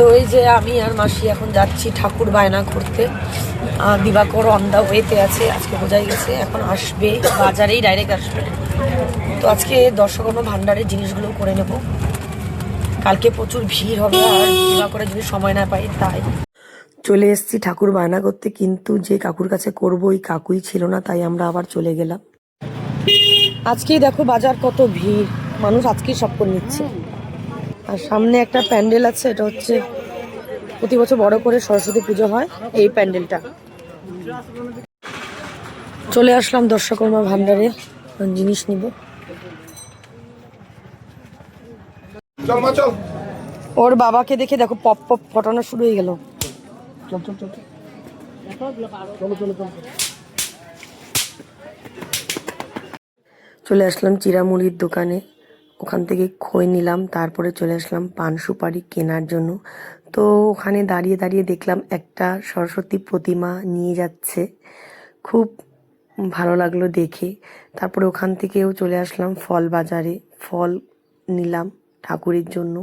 তো এই যে আমি আর মাসি এখন যাচ্ছি ঠাকুর বায়না করতে। দিবাকর অন দা ওয়েতে আছে, আজকে বোঝাই গেছে এখন আসবে, বাজারেই ডাইরেক্ট আসবে। তো আজকে দর্শকর্ম ভান্ডারের জিনিসগুলো করে নেব, কালকে প্রচুর ভিড় হবে আর দিবাকরে যদি সময় না পাই তাই। চলে এসেছি ঠাকুর বায়না করতে, কিন্তু যে কাকুর কাছে করবো ওই কাকুই ছিল না, তাই আমরা আবার চলে গেলাম। আজকেই দেখো বাজার কত ভিড়, মানুষ আজকেই সব করে নিচ্ছে। আর সামনে একটা প্যান্ডেল আছে, এটা হচ্ছে প্রতি বছর বড় করে সরস্বতী পুজো হয় এই প্যান্ডেলটা। চলে আসলাম দর্শকর্মা ভান্ডারে, জিনিস নিব। ওর বাবাকে দেখে দেখো পপ পপ ফটানো শুরু হয়ে গেল। চলে আসলাম চিরামুড়ির দোকানে, ওখান থেকে খই নিলাম, তারপরে চলে আসলাম পান সুপারি কেনার জন্য। তো ওখানে দাঁড়িয়ে দাঁড়িয়ে দেখলাম একটা সরস্বতী প্রতিমা নিয়ে যাচ্ছে, খুব ভালো লাগলো দেখে। তারপরে ওখান থেকেও চলে আসলাম ফল বাজারে, ফল নিলাম ঠাকুরের জন্য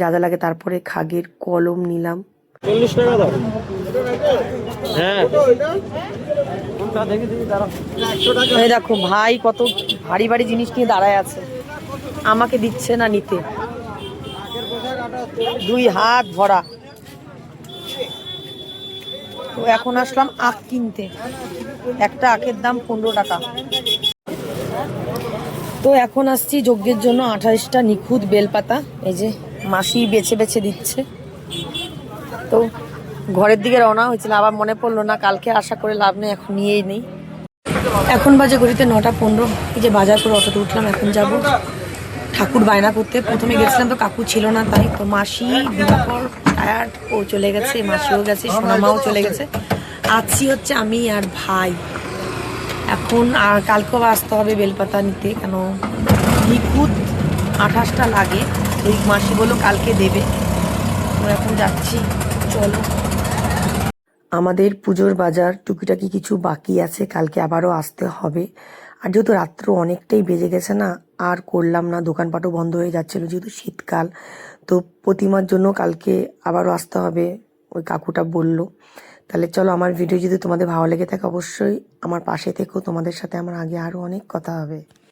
যা যা লাগে। তারপরে খাগের কলম নিলাম 40 টাকা দাও। হ্যাঁ এই দেখো ভাই কত ভারী ভারী জিনিস নিয়ে দাঁড়ায় আছে, আমাকে দিচ্ছে না নিতে, 2 হাত ভরা। তো এখন আসলাম আখ কিনতে, একটা আখের দাম 15 টাকা। তো এখন আসছি যজ্ঞের জন্য 28টা নিখুঁত বেলপাতা, এই যে মাসি বেছে বেছে দিচ্ছে। তো ঘরের দিকে রওনা হয়েছিল, আবার মনে পড়লো না কালকে আশা করে লাভ নেই, এখন নিয়েই নেই। এখন বাজে ঘড়িতে 9টা 15। এই যে বাজার করে অটোতে উঠলাম, এখন যাব ঠাকুর বায়না করতে। প্রথমে গেছিলাম তো কাকু ছিল না, তাই তো মাসি দিবাকর টায়ার্ড, ও চলে গেছে, মাসিও গেছে, সোনামাও চলে গেছে, আছি হচ্ছে আমি আর ভাই। এখন আর কালকেও আসতে হবে বেলপাতা নিতে, কেন নিখুঁত 28টা লাগে, ওই মাসি বললো কালকে দেবে। তো এখন যাচ্ছি, চলো। আমাদের পুজোর বাজার টুকিটাকি কিছু বাকি আছে, কালকে আবারও আসতে হবে। আর যেহেতু রাত্র অনেকটাই বেজে গেছে না, আর করলাম না, দোকানপাটও বন্ধ হয়ে যাচ্ছিলো যেহেতু শীতকাল। তো প্রতিমার জন্য কালকে আবারও আসতে হবে, ওই কাকুটা বললো। তাহলে চলো, আমার ভিডিও যদি তোমাদের ভালো লেগে থাকে অবশ্যই আমার পাশে থেকো, তোমাদের সাথে আমার আগে আরও অনেক কথা হবে।